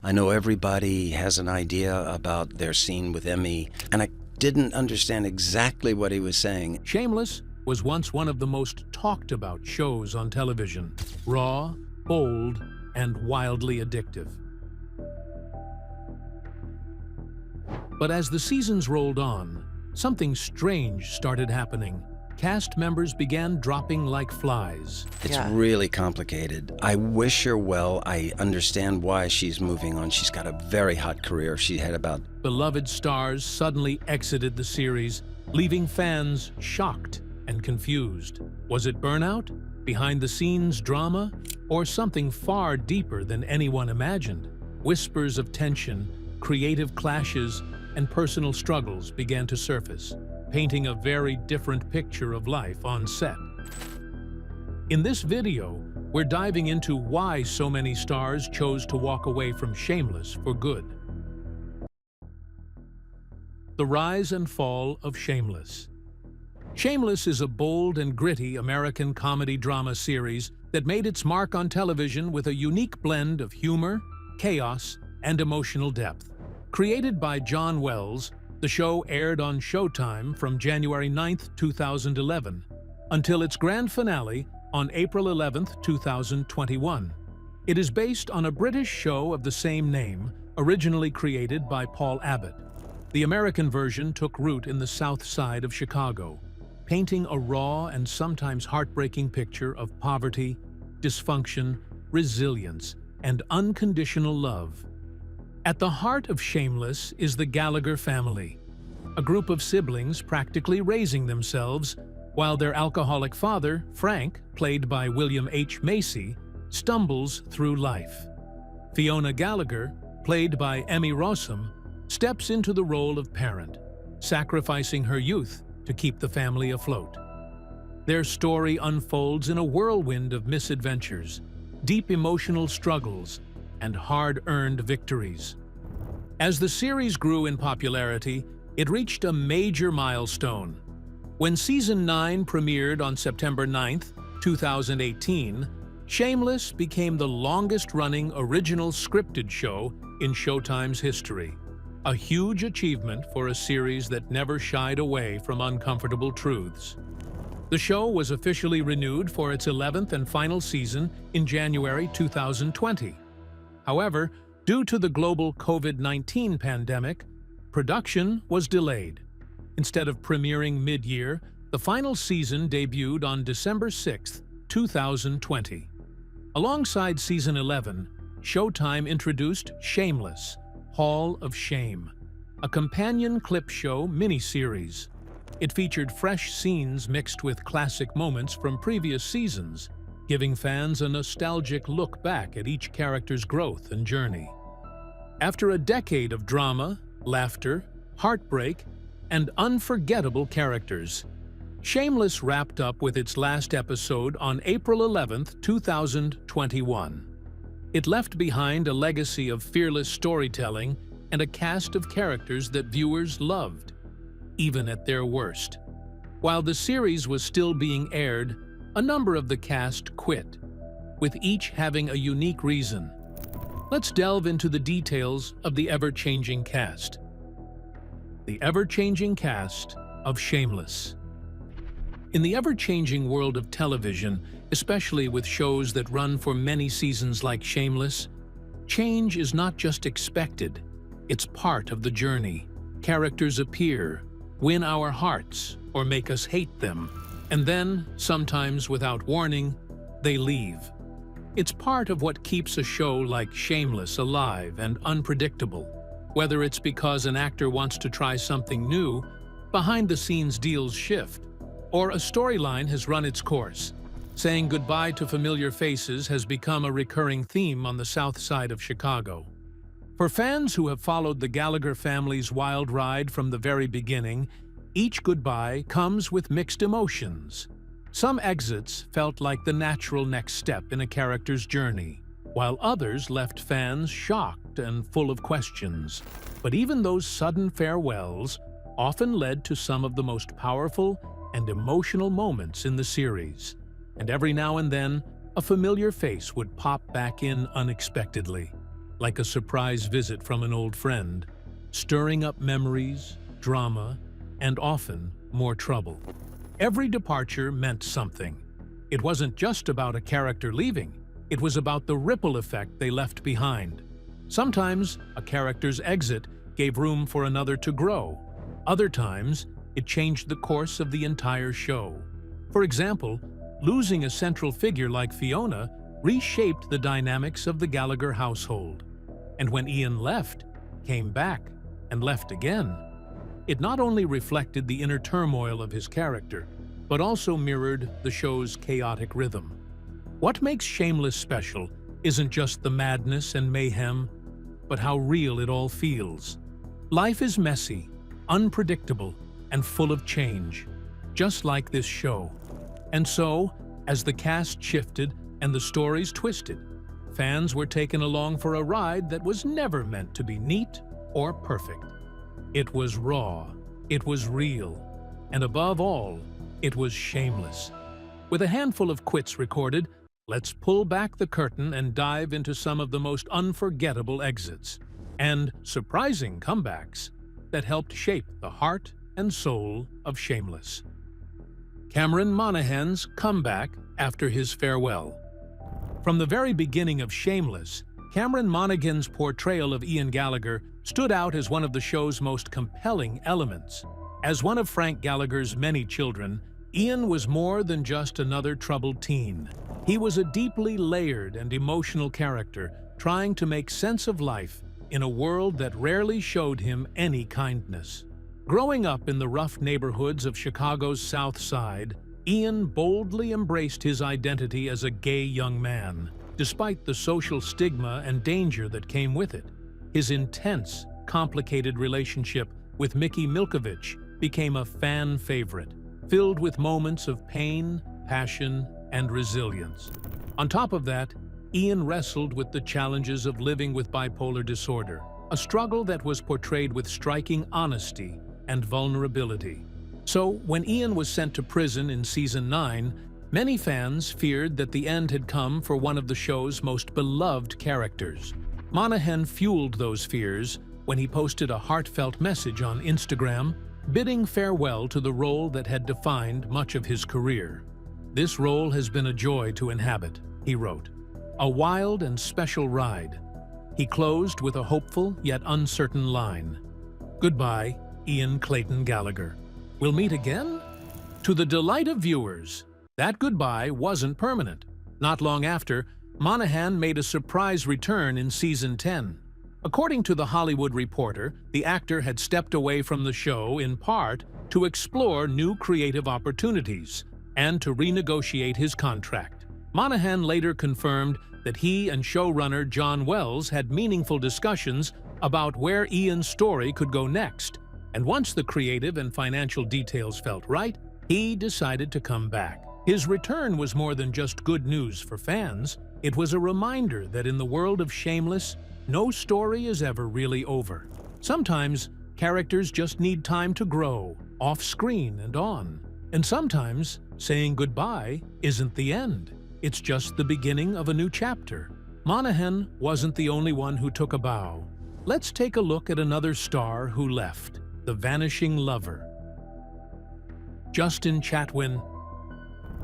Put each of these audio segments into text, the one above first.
I know everybody has an idea about their scene with Emmy, and I didn't understand exactly what he was saying. Shameless was once one of the most talked about shows on television. Raw, bold, and wildly addictive. But as the seasons rolled on, something strange started happening. Cast members began dropping like flies. It's really complicated. I wish her well. I understand why she's moving on. She's got a very hot career. She had about... Beloved stars suddenly exited the series, leaving fans shocked and confused. Was it burnout, behind-the-scenes drama, or something far deeper than anyone imagined? Whispers of tension, creative clashes, and personal struggles began to surface, painting a very different picture of life on set. In this video, we're diving into why so many stars chose to walk away from Shameless for good. The rise and fall of Shameless. Shameless is a bold and gritty American comedy drama series that made its mark on television with a unique blend of humor, chaos, and emotional depth. Created by John Wells, the show aired on Showtime from January 9, 2011, until its grand finale on April 11, 2021. It is based on a British show of the same name, originally created by Paul Abbott. The American version took root in the South Side of Chicago, painting a raw and sometimes heartbreaking picture of poverty, dysfunction, resilience, and unconditional love. At the heart of Shameless is the Gallagher family, a group of siblings practically raising themselves while their alcoholic father, Frank, played by William H. Macy, stumbles through life. Fiona Gallagher, played by Emmy Rossum, steps into the role of parent, sacrificing her youth to keep the family afloat. Their story unfolds in a whirlwind of misadventures, deep emotional struggles, and hard-earned victories. As the series grew in popularity, it reached a major milestone. When Season 9 premiered on September 9, 2018, Shameless became the longest-running original scripted show in Showtime's history. A huge achievement for a series that never shied away from uncomfortable truths. The show was officially renewed for its 11th and final season in January 2020. However, due to the global COVID-19 pandemic, production was delayed. Instead of premiering mid-year, the final season debuted on December 6, 2020. Alongside Season 11, Showtime introduced Shameless, Hall of Shame, a companion clip show miniseries. It featured fresh scenes mixed with classic moments from previous seasons, giving fans a nostalgic look back at each character's growth and journey. After a decade of drama, laughter, heartbreak, and unforgettable characters, Shameless wrapped up with its last episode on April 11, 2021. It left behind a legacy of fearless storytelling and a cast of characters that viewers loved, even at their worst. While the series was still being aired, a number of the cast quit, with each having a unique reason. Let's delve into the details of the ever-changing cast. The ever-changing cast of Shameless. In the ever-changing world of television, especially with shows that run for many seasons like Shameless, change is not just expected, it's part of the journey. Characters appear, win our hearts, or make us hate them. And then, sometimes without warning, they leave. It's part of what keeps a show like Shameless alive and unpredictable. Whether it's because an actor wants to try something new, behind-the-scenes deals shift, or a storyline has run its course. Saying goodbye to familiar faces has become a recurring theme on the South Side of Chicago. For fans who have followed the Gallagher family's wild ride from the very beginning, each goodbye comes with mixed emotions. Some exits felt like the natural next step in a character's journey, while others left fans shocked and full of questions. But even those sudden farewells often led to some of the most powerful and emotional moments in the series. And every now and then, a familiar face would pop back in unexpectedly. like a surprise visit from an old friend, stirring up memories, drama, and often more trouble. Every departure meant something. It wasn't just about a character leaving, it was about the ripple effect they left behind. Sometimes a character's exit gave room for another to grow. Other times, it changed the course of the entire show. For example, losing a central figure like Fiona reshaped the dynamics of the Gallagher household. And when Ian left, came back, and left again, it not only reflected the inner turmoil of his character, but also mirrored the show's chaotic rhythm. What makes Shameless special isn't just the madness and mayhem, but how real it all feels. Life is messy, unpredictable, and full of change, just like this show. And so, as the cast shifted and the stories twisted, fans were taken along for a ride that was never meant to be neat or perfect. It was raw, it was real, and above all, it was shameless. With a handful of quits recorded, let's pull back the curtain and dive into some of the most unforgettable exits and surprising comebacks that helped shape the heart and soul of Shameless. Cameron Monaghan's comeback after his farewell. From the very beginning of Shameless, Cameron Monaghan's portrayal of Ian Gallagher stood out as one of the show's most compelling elements. As one of Frank Gallagher's many children, Ian was more than just another troubled teen. He was a deeply layered and emotional character trying to make sense of life in a world that rarely showed him any kindness. Growing up in the rough neighborhoods of Chicago's South Side, Ian boldly embraced his identity as a gay young man, despite the social stigma and danger that came with it. His intense, complicated relationship with Mickey Milkovich became a fan favorite, filled with moments of pain, passion, and resilience. On top of that, Ian wrestled with the challenges of living with bipolar disorder, a struggle that was portrayed with striking honesty and vulnerability. So, when Ian was sent to prison in Season 9, many fans feared that the end had come for one of the show's most beloved characters. Monaghan fueled those fears when he posted a heartfelt message on Instagram, bidding farewell to the role that had defined much of his career. "This role has been a joy to inhabit," he wrote. "A wild and special ride." He closed with a hopeful yet uncertain line. "Goodbye, Ian Clayton Gallagher. We'll meet again?" To the delight of viewers, that goodbye wasn't permanent. Not long after, Monaghan made a surprise return in Season 10. According to The Hollywood Reporter, the actor had stepped away from the show in part to explore new creative opportunities and to renegotiate his contract. Monaghan later confirmed that he and showrunner John Wells had meaningful discussions about where Ian's story could go next, and once the creative and financial details felt right, he decided to come back. His return was more than just good news for fans. It was a reminder that in the world of Shameless, no story is ever really over. Sometimes, characters just need time to grow, off-screen and on. And sometimes, saying goodbye isn't the end. It's just the beginning of a new chapter. Monaghan wasn't the only one who took a bow. Let's take a look at another star who left, the vanishing lover. Justin Chatwin.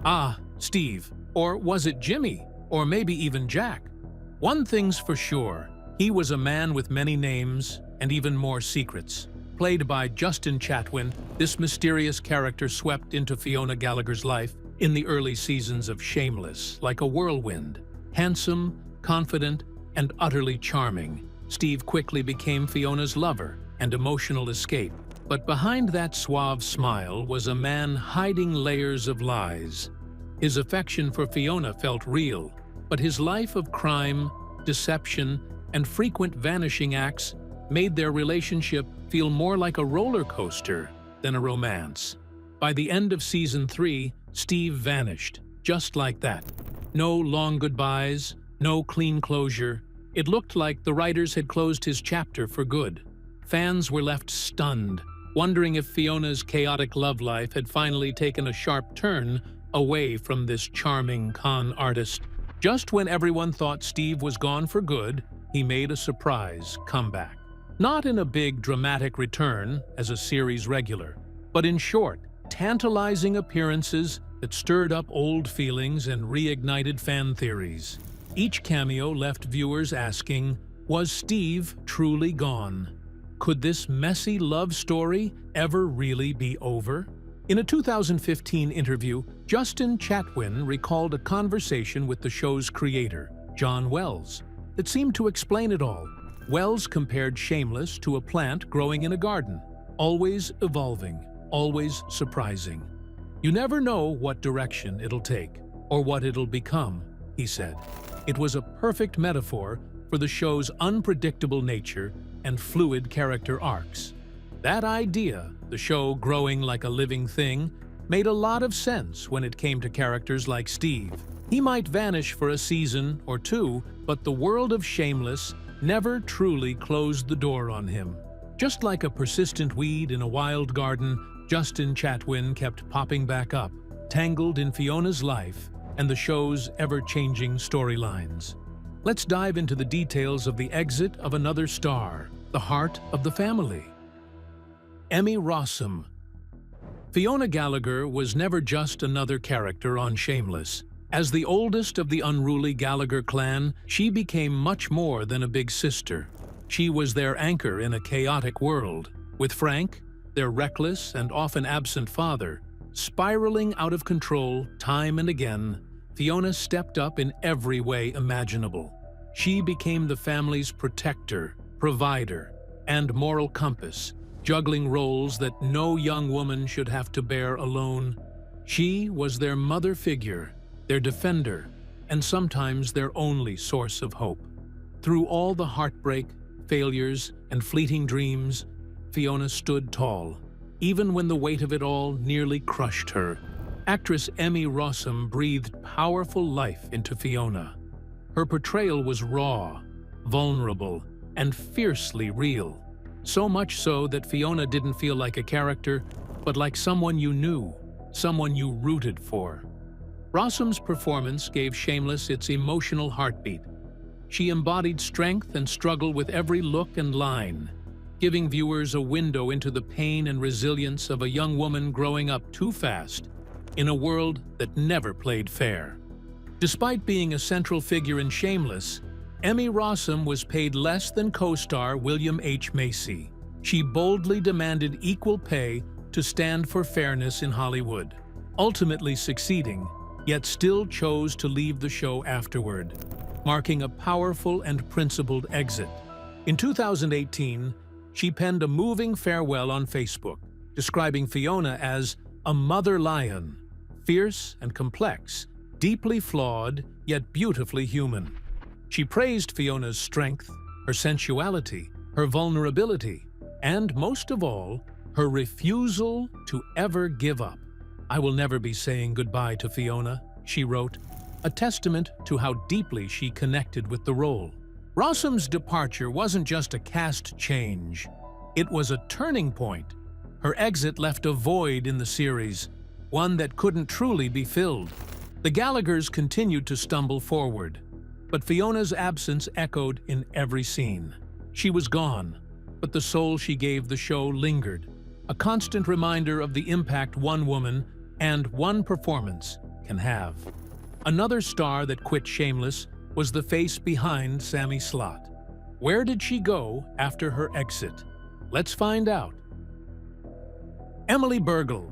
Ah, Steve. Or was it Jimmy? Or maybe even Jack? One thing's for sure. He was a man with many names and even more secrets. Played by Justin Chatwin, this mysterious character swept into Fiona Gallagher's life in the early seasons of Shameless like a whirlwind. Handsome, confident, and utterly charming, Steve quickly became Fiona's lover and emotional escape. But behind that suave smile was a man hiding layers of lies. His affection for Fiona felt real, but his life of crime, deception, and frequent vanishing acts made their relationship feel more like a roller coaster than a romance. By the end of Season 3, Steve vanished, just like that. No long goodbyes, no clean closure. It looked like the writers had closed his chapter for good. Fans were left stunned, wondering if Fiona's chaotic love life had finally taken a sharp turn away from this charming con artist. Just when everyone thought Steve was gone for good, he made a surprise comeback. Not in a big dramatic return as a series regular, but in short, tantalizing appearances that stirred up old feelings and reignited fan theories. Each cameo left viewers asking, was Steve truly gone? Could this messy love story ever really be over? In a 2015 interview, Justin Chatwin recalled a conversation with the show's creator, John Wells, that seemed to explain it all. Wells compared Shameless to a plant growing in a garden, always evolving, always surprising. You never know what direction it'll take, or what it'll become, he said. It was a perfect metaphor for the show's unpredictable nature and fluid character arcs. That idea, the show growing like a living thing, made a lot of sense when it came to characters like Steve. He might vanish for a season or two, but the world of Shameless never truly closed the door on him. Just like a persistent weed in a wild garden, Justin Chatwin kept popping back up, tangled in Fiona's life and the show's ever-changing storylines. Let's dive into the details of the exit of another star, the heart of the family. Emmy Rossum. Fiona Gallagher was never just another character on Shameless. As the oldest of the unruly Gallagher clan, she became much more than a big sister. She was their anchor in a chaotic world, with Frank, their reckless and often absent father, spiraling out of control time and again. Fiona stepped up in every way imaginable. She became the family's protector, provider, and moral compass, juggling roles that no young woman should have to bear alone. She was their mother figure, their defender, and sometimes their only source of hope. Through all the heartbreak, failures, and fleeting dreams, Fiona stood tall, even when the weight of it all nearly crushed her. Actress Emmy Rossum breathed powerful life into Fiona. Her portrayal was raw, vulnerable, and fiercely real. So much so that Fiona didn't feel like a character, but like someone you knew, someone you rooted for. Rossum's performance gave Shameless its emotional heartbeat. She embodied strength and struggle with every look and line, giving viewers a window into the pain and resilience of a young woman growing up too fast in a world that never played fair. Despite being a central figure in Shameless, Emmy Rossum was paid less than co-star William H. Macy. She boldly demanded equal pay to stand for fairness in Hollywood, ultimately succeeding, yet still chose to leave the show afterward, marking a powerful and principled exit. In 2018, she penned a moving farewell on Facebook, describing Fiona as a mother lion, fierce and complex, deeply flawed, yet beautifully human. She praised Fiona's strength, her sensuality, her vulnerability, and most of all, her refusal to ever give up. "I will never be saying goodbye to Fiona," she wrote, a testament to how deeply she connected with the role. Rossum's departure wasn't just a cast change. It was a turning point. Her exit left a void in the series, one that couldn't truly be filled. The Gallaghers continued to stumble forward, but Fiona's absence echoed in every scene. She was gone, but the soul she gave the show lingered, a constant reminder of the impact one woman and one performance can have. Another star that quit Shameless was the face behind Sammy Slott. Where did she go after her exit? Let's find out. Emily Burgle.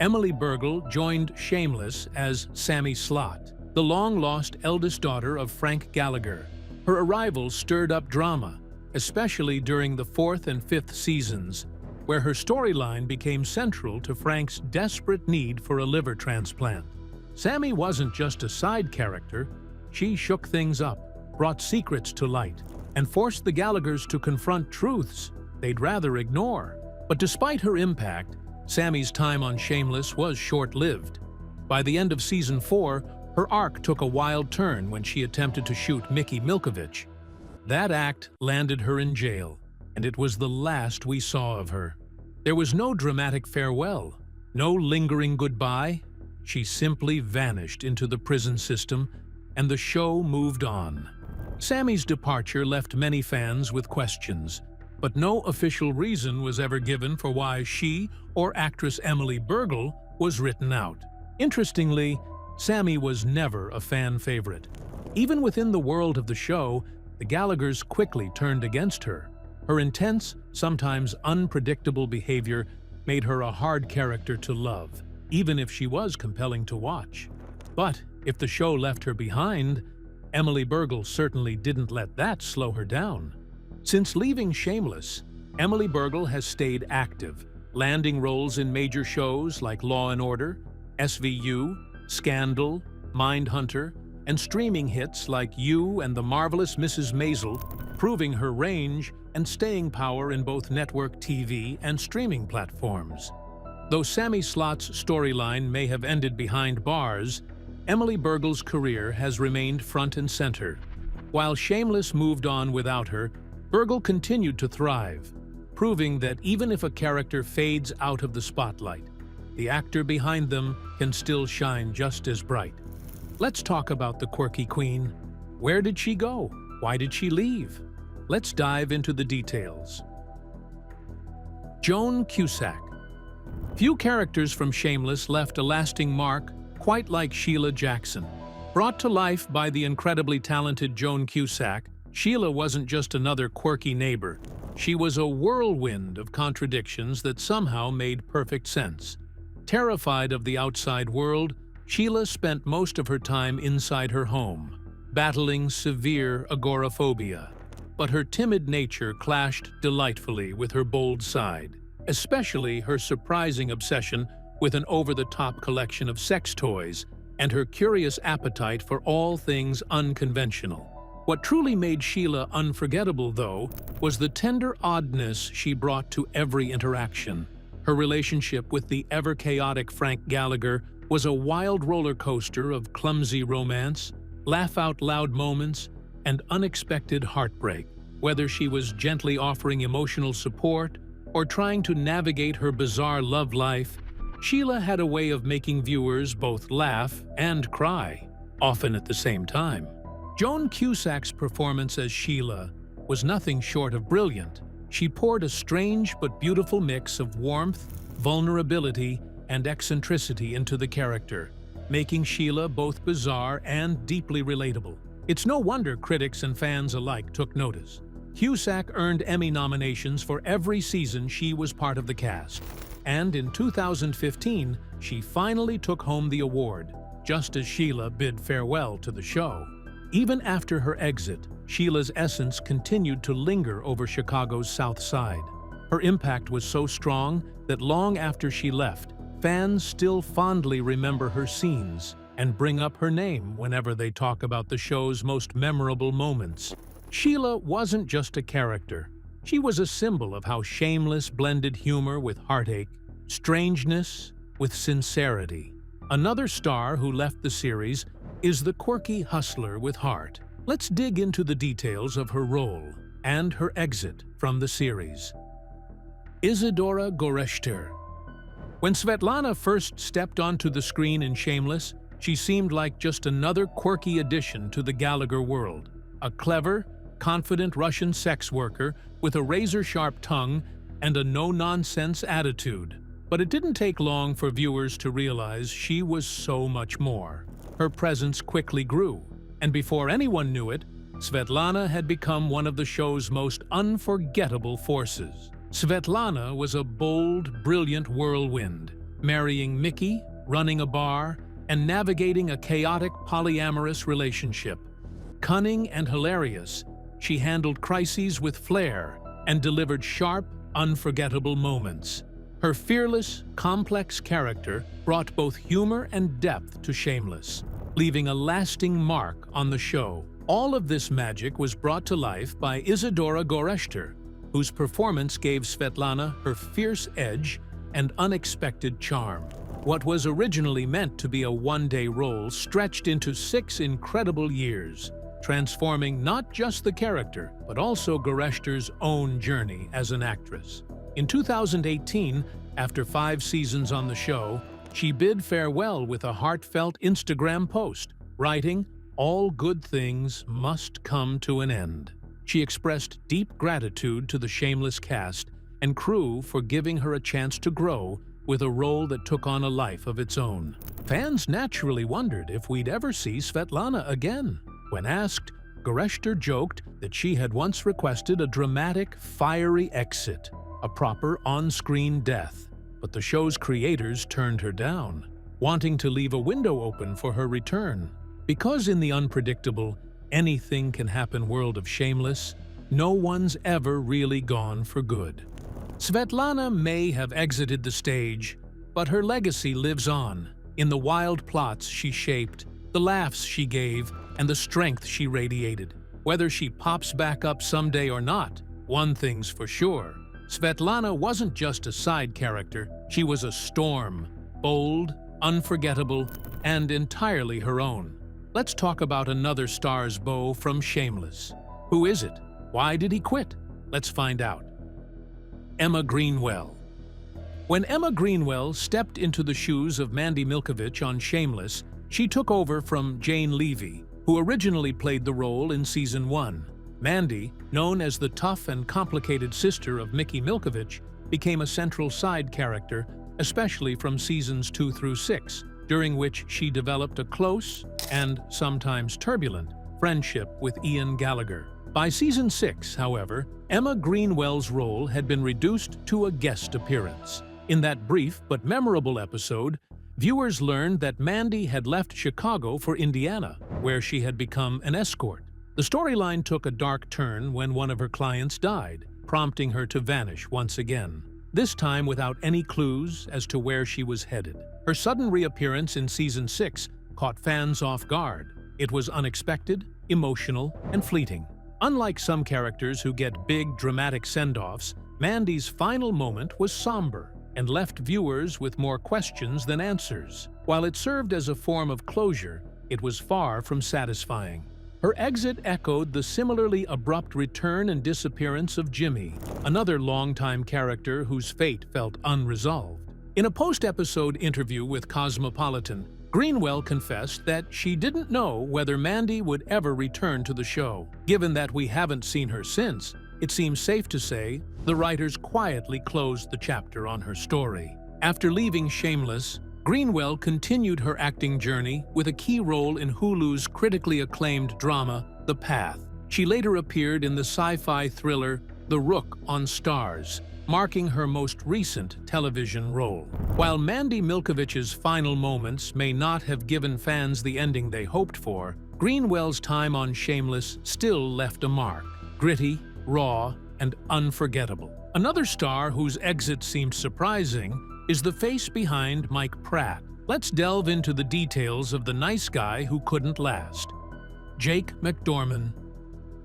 Emily Burgle joined Shameless as Sammy Slott, the long-lost eldest daughter of Frank Gallagher. Her arrival stirred up drama, especially during the 4th and 5th seasons, where her storyline became central to Frank's desperate need for a liver transplant. Sammy wasn't just a side character. She shook things up, brought secrets to light, and forced the Gallaghers to confront truths they'd rather ignore. But despite her impact, Sammy's time on Shameless was short-lived. By the end of season 4, her arc took a wild turn when she attempted to shoot Mickey Milkovich. That act landed her in jail, and it was the last we saw of her. There was no dramatic farewell, no lingering goodbye. She simply vanished into the prison system, and the show moved on. Sammy's departure left many fans with questions, but no official reason was ever given for why she or actress Emily Burgle was written out. Interestingly, Sammy was never a fan favorite. Even within the world of the show, the Gallaghers quickly turned against her. Her intense, sometimes unpredictable behavior made her a hard character to love, even if she was compelling to watch. But if the show left her behind, Emily Burgle certainly didn't let that slow her down. Since leaving Shameless, Emily Burgle has stayed active, landing roles in major shows like Law & Order, SVU, Scandal, Mindhunter, and streaming hits like You and the Marvelous Mrs. Maisel, proving her range and staying power in both network TV and streaming platforms. Though Sammy Slott's storyline may have ended behind bars, Emily Burgle's career has remained front and center. While Shameless moved on without her, Burgle continued to thrive, proving that even if a character fades out of the spotlight, the actor behind them can still shine just as bright. Let's talk about the quirky queen. Where did she go? Why did she leave? Let's dive into the details. Joan Cusack. Few characters from Shameless left a lasting mark quite like Sheila Jackson. Brought to life by the incredibly talented Joan Cusack, Sheila wasn't just another quirky neighbor. She was a whirlwind of contradictions that somehow made perfect sense. Terrified of the outside world, Sheila spent most of her time inside her home, battling severe agoraphobia. But her timid nature clashed delightfully with her bold side, especially her surprising obsession with an over-the-top collection of sex toys and her curious appetite for all things unconventional. What truly made Sheila unforgettable, though, was the tender oddness she brought to every interaction. Her relationship with the ever-chaotic Frank Gallagher was a wild roller coaster of clumsy romance, laugh-out-loud moments, and unexpected heartbreak. Whether she was gently offering emotional support or trying to navigate her bizarre love life, Sheila had a way of making viewers both laugh and cry, often at the same time. Joan Cusack's performance as Sheila was nothing short of brilliant. She poured a strange but beautiful mix of warmth, vulnerability, and eccentricity into the character, making Sheila both bizarre and deeply relatable. It's no wonder critics and fans alike took notice. Cusack earned Emmy nominations for every season she was part of the cast, and in 2015, she finally took home the award, just as Sheila bid farewell to the show. Even after her exit, Sheila's essence continued to linger over Chicago's South Side. Her impact was so strong that long after she left, fans still fondly remember her scenes and bring up her name whenever they talk about the show's most memorable moments. Sheila wasn't just a character. She was a symbol of how Shameless blended humor with heartache, strangeness with sincerity. Another star who left the series is the quirky hustler with heart. Let's dig into the details of her role and her exit from the series. Isidora Goresher. When Svetlana first stepped onto the screen in Shameless, she seemed like just another quirky addition to the Gallagher world. A clever, confident Russian sex worker with a razor-sharp tongue and a no-nonsense attitude. But it didn't take long for viewers to realize she was so much more. Her presence quickly grew, and before anyone knew it, Svetlana had become one of the show's most unforgettable forces. Svetlana was a bold, brilliant whirlwind, marrying Mickey, running a bar, and navigating a chaotic polyamorous relationship. Cunning and hilarious, she handled crises with flair and delivered sharp, unforgettable moments. Her fearless, complex character brought both humor and depth to Shameless, leaving a lasting mark on the show. All of this magic was brought to life by Isidora Goresher, whose performance gave Svetlana her fierce edge and unexpected charm. What was originally meant to be a one-day role stretched into 6 incredible years, transforming not just the character, but also Goresher's own journey as an actress. In 2018, after 5 seasons on the show, she bid farewell with a heartfelt Instagram post, writing, all good things must come to an end. She expressed deep gratitude to the Shameless cast and crew for giving her a chance to grow with a role that took on a life of its own. Fans naturally wondered if we'd ever see Svetlana again. When asked, Goresher joked that she had once requested a dramatic, fiery exit, a proper on-screen death, but the show's creators turned her down, wanting to leave a window open for her return. Because in the unpredictable, anything can happen world of Shameless, no one's ever really gone for good. Svetlana may have exited the stage, but her legacy lives on in the wild plots she shaped, the laughs she gave, and the strength she radiated. Whether she pops back up someday or not, one thing's for sure. Svetlana wasn't just a side character, she was a storm, bold, unforgettable, and entirely her own. Let's talk about another star's beau from Shameless. Who is it? Why did he quit? Let's find out. Emma Greenwell. When Emma Greenwell stepped into the shoes of Mandy Milkovich on Shameless, she took over from Jane Levy, who originally played the role in Season 1. Mandy, known as the tough and complicated sister of Mickey Milkovich, became a central side character, especially from Seasons 2 through 6, during which she developed a close, and sometimes turbulent, friendship with Ian Gallagher. By Season 6, however, Emma Greenwell's role had been reduced to a guest appearance. In that brief but memorable episode, viewers learned that Mandy had left Chicago for Indiana, where she had become an escort. The storyline took a dark turn when one of her clients died, prompting her to vanish once again, this time without any clues as to where she was headed. Her sudden reappearance in Season 6 caught fans off guard. It was unexpected, emotional, and fleeting. Unlike some characters who get big, dramatic send-offs, Mandy's final moment was somber and left viewers with more questions than answers. While it served as a form of closure, it was far from satisfying. Her exit echoed the similarly abrupt return and disappearance of Jimmy, another longtime character whose fate felt unresolved. In a post-episode interview with Cosmopolitan, Greenwell confessed that she didn't know whether Mandy would ever return to the show. Given that we haven't seen her since, it seems safe to say the writers quietly closed the chapter on her story. After leaving Shameless, Greenwell continued her acting journey with a key role in Hulu's critically acclaimed drama, The Path. She later appeared in the sci-fi thriller The Rook on Stars, marking her most recent television role. While Mandy Milkovich's final moments may not have given fans the ending they hoped for, Greenwell's time on Shameless still left a mark, gritty, raw, and unforgettable. Another star whose exit seemed surprising is the face behind Mike Pratt. Let's delve into the details of the nice guy who couldn't last. Jake McDorman.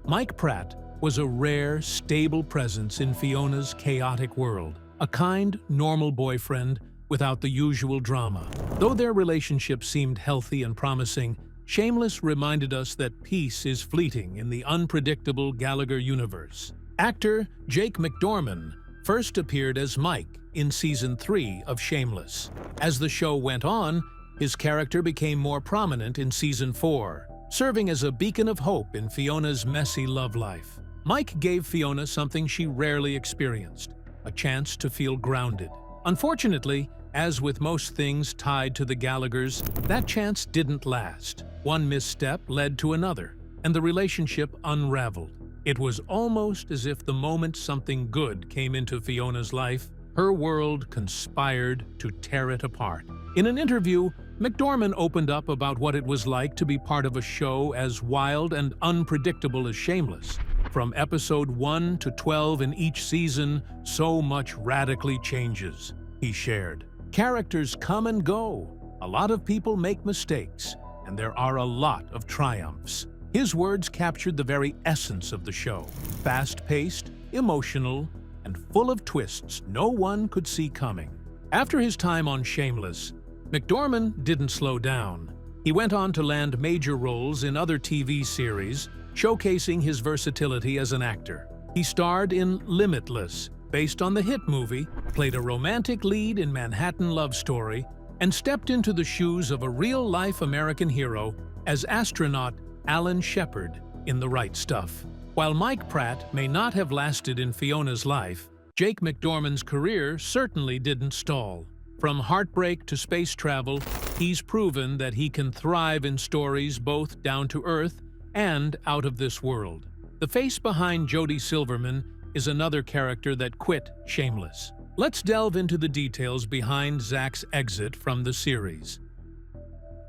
Mike Pratt was a rare, stable presence in Fiona's chaotic world, a kind, normal boyfriend without the usual drama. Though their relationship seemed healthy and promising, Shameless reminded us that peace is fleeting in the unpredictable Gallagher universe. Actor Jake McDorman first appeared as Mike in Season 3 of Shameless. As the show went on, his character became more prominent in Season 4, serving as a beacon of hope in Fiona's messy love life. Mike gave Fiona something she rarely experienced, a chance to feel grounded. Unfortunately, as with most things tied to the Gallaghers, that chance didn't last. One misstep led to another, and the relationship unraveled. It was almost as if the moment something good came into Fiona's life, her world conspired to tear it apart. In an interview, McDorman opened up about what it was like to be part of a show as wild and unpredictable as Shameless. From episode 1 to 12 in each season, so much radically changes, he shared. Characters come and go, a lot of people make mistakes, and there are a lot of triumphs. His words captured the very essence of the show, fast-paced, emotional, and full of twists no one could see coming. After his time on Shameless, McDorman didn't slow down. He went on to land major roles in other TV series, showcasing his versatility as an actor. He starred in Limitless, based on the hit movie, played a romantic lead in Manhattan Love Story, and stepped into the shoes of a real-life American hero as astronaut Alan Shepard in The Right Stuff. While Mike Pratt may not have lasted in Fiona's life, Jake McDorman's career certainly didn't stall. From heartbreak to space travel, he's proven that he can thrive in stories both down to earth and out of this world. The face behind Jodie Silverman is another character that quit Shameless. Let's delve into the details behind Zack's exit from the series.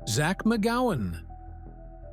Zack McGawan.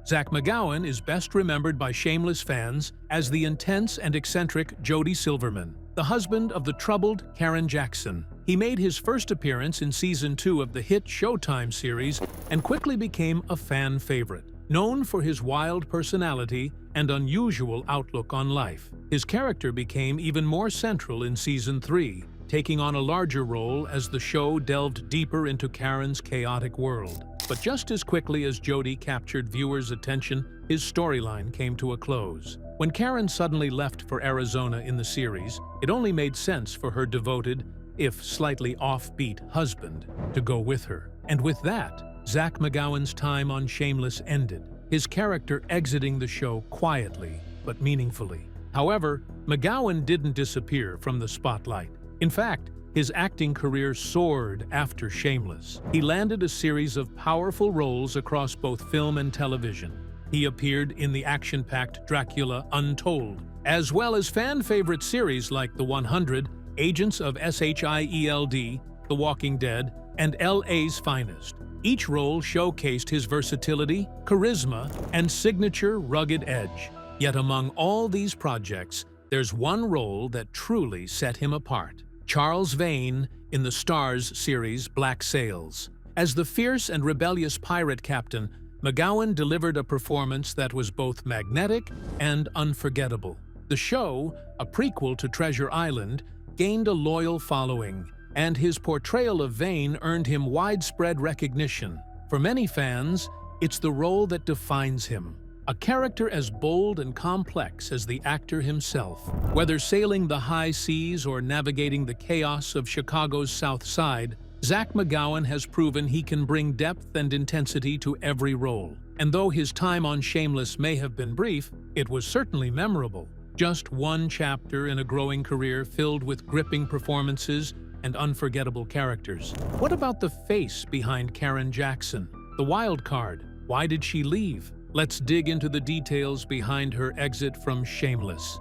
Zack McGawan is best remembered by Shameless fans as the intense and eccentric Jodie Silverman, the husband of the troubled Karen Jackson. He made his first appearance in Season 2 of the hit Showtime series and quickly became a fan favorite. Known for his wild personality and unusual outlook on life, his character became even more central in Season 3, taking on a larger role as the show delved deeper into Karen's chaotic world. But just as quickly as Jodie captured viewers' attention, his storyline came to a close. When Karen suddenly left for Arizona in the series, it only made sense for her devoted, if slightly offbeat, husband to go with her. And with that, Zack McGawan's time on Shameless ended, his character exiting the show quietly but meaningfully. However, McGawan didn't disappear from the spotlight. In fact, his acting career soared after Shameless. He landed a series of powerful roles across both film and television. He appeared in the action-packed Dracula Untold, as well as fan-favorite series like The 100, Agents of SHIELD, The Walking Dead, and LA's Finest. Each role showcased his versatility, charisma, and signature rugged edge. Yet among all these projects, there's one role that truly set him apart. Charles Vane in the Starz series Black Sails. As the fierce and rebellious pirate captain, McGawan delivered a performance that was both magnetic and unforgettable. The show, a prequel to Treasure Island, gained a loyal following, and his portrayal of Vane earned him widespread recognition. For many fans, it's the role that defines him. A character as bold and complex as the actor himself. Whether sailing the high seas or navigating the chaos of Chicago's South Side, Zack McGawan has proven he can bring depth and intensity to every role. And though his time on Shameless may have been brief, it was certainly memorable. Just one chapter in a growing career filled with gripping performances and unforgettable characters. What about the face behind Karen Jackson? The wild card. Why did she leave? Let's dig into the details behind her exit from Shameless.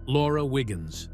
Laura Wiggins.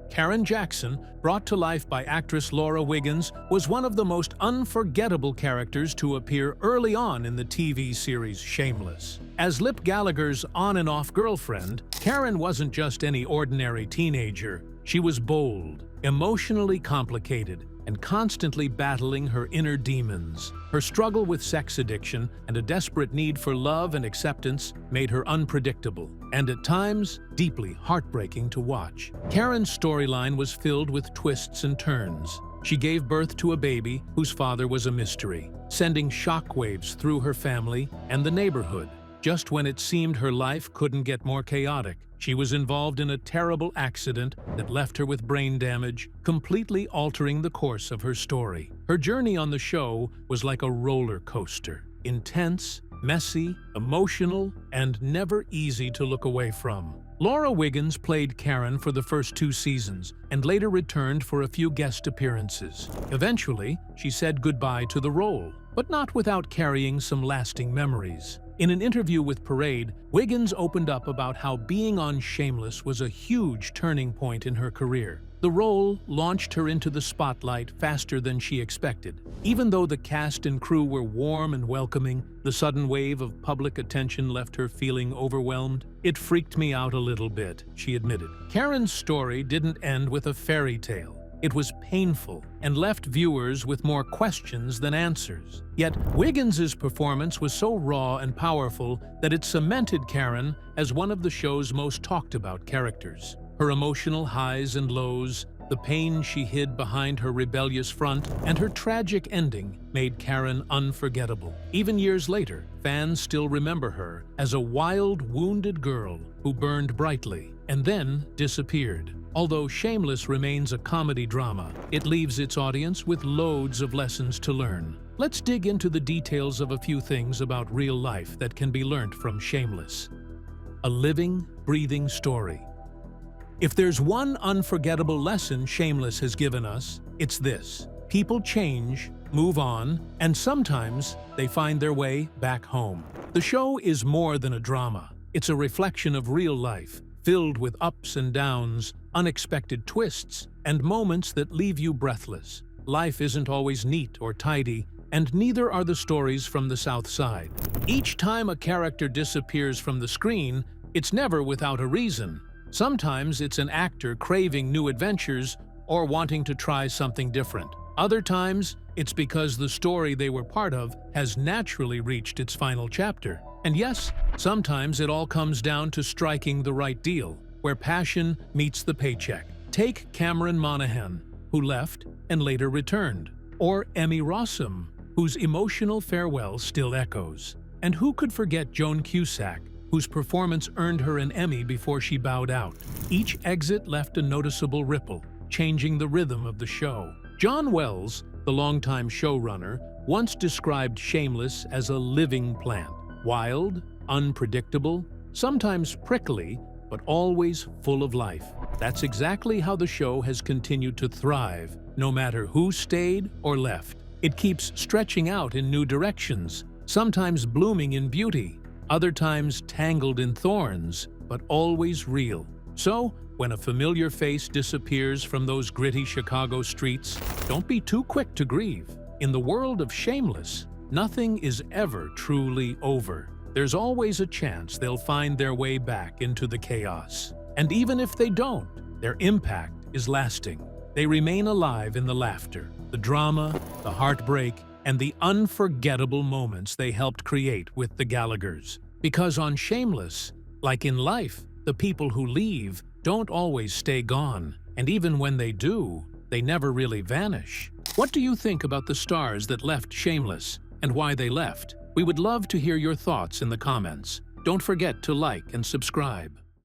Karen Jackson, brought to life by actress Laura Wiggins, was one of the most unforgettable characters to appear early on in the TV series Shameless. As Lip Gallagher's on-and-off girlfriend, Karen wasn't just any ordinary teenager. She was bold, emotionally complicated, and constantly battling her inner demons. Her struggle with sex addiction and a desperate need for love and acceptance made her unpredictable, and at times, deeply heartbreaking to watch. Karen's storyline was filled with twists and turns. She gave birth to a baby whose father was a mystery, sending shockwaves through her family and the neighborhood. Just when it seemed her life couldn't get more chaotic, she was involved in a terrible accident that left her with brain damage, completely altering the course of her story. Her journey on the show was like a roller coaster, intense, messy, emotional, and never easy to look away from. Laura Wiggins played Karen for the first 2 seasons and later returned for a few guest appearances. Eventually, she said goodbye to the role, but not without carrying some lasting memories. In an interview with Parade, Wiggins opened up about how being on Shameless was a huge turning point in her career. The role launched her into the spotlight faster than she expected. Even though the cast and crew were warm and welcoming, the sudden wave of public attention left her feeling overwhelmed. "It freaked me out a little bit," she admitted. Karen's story didn't end with a fairy tale. It was painful and left viewers with more questions than answers. Yet Wiggins's performance was so raw and powerful that it cemented Karen as one of the show's most talked about characters. Her emotional highs and lows, the pain she hid behind her rebellious front, and her tragic ending made Karen unforgettable. Even years later, fans still remember her as a wild, wounded girl who burned brightly and then disappeared. Although Shameless remains a comedy drama, it leaves its audience with loads of lessons to learn. let's dig into the details of a few things about real life that can be learned from Shameless. A living, breathing story. If there's one unforgettable lesson Shameless has given us, it's this: people change, move on, and sometimes they find their way back home. The show is more than a drama. It's a reflection of real life, filled with ups and downs, unexpected twists, and moments that leave you breathless. Life isn't always neat or tidy, and neither are the stories from the South Side. Each time a character disappears from the screen, it's never without a reason. Sometimes it's an actor craving new adventures or wanting to try something different. Other times, it's because the story they were part of has naturally reached its final chapter. And yes, sometimes it all comes down to striking the right deal, where passion meets the paycheck. Take Cameron Monaghan, who left and later returned, or Emmy Rossum, whose emotional farewell still echoes. And who could forget Joan Cusack, whose performance earned her an Emmy before she bowed out. Each exit left a noticeable ripple, changing the rhythm of the show. John Wells, the longtime showrunner, once described Shameless as a living plant. Wild, unpredictable, sometimes prickly, but always full of life. That's exactly how the show has continued to thrive, no matter who stayed or left. It keeps stretching out in new directions, sometimes blooming in beauty, other times tangled in thorns, but always real. So, when a familiar face disappears from those gritty Chicago streets, don't be too quick to grieve. In the world of Shameless, nothing is ever truly over. There's always a chance they'll find their way back into the chaos. And even if they don't, their impact is lasting. They remain alive in the laughter, the drama, the heartbreak, and the unforgettable moments they helped create with the Gallaghers. Because on Shameless, like in life, the people who leave don't always stay gone. And even when they do, they never really vanish. What do you think about the stars that left Shameless and why they left? We would love to hear your thoughts in the comments. Don't forget to like and subscribe.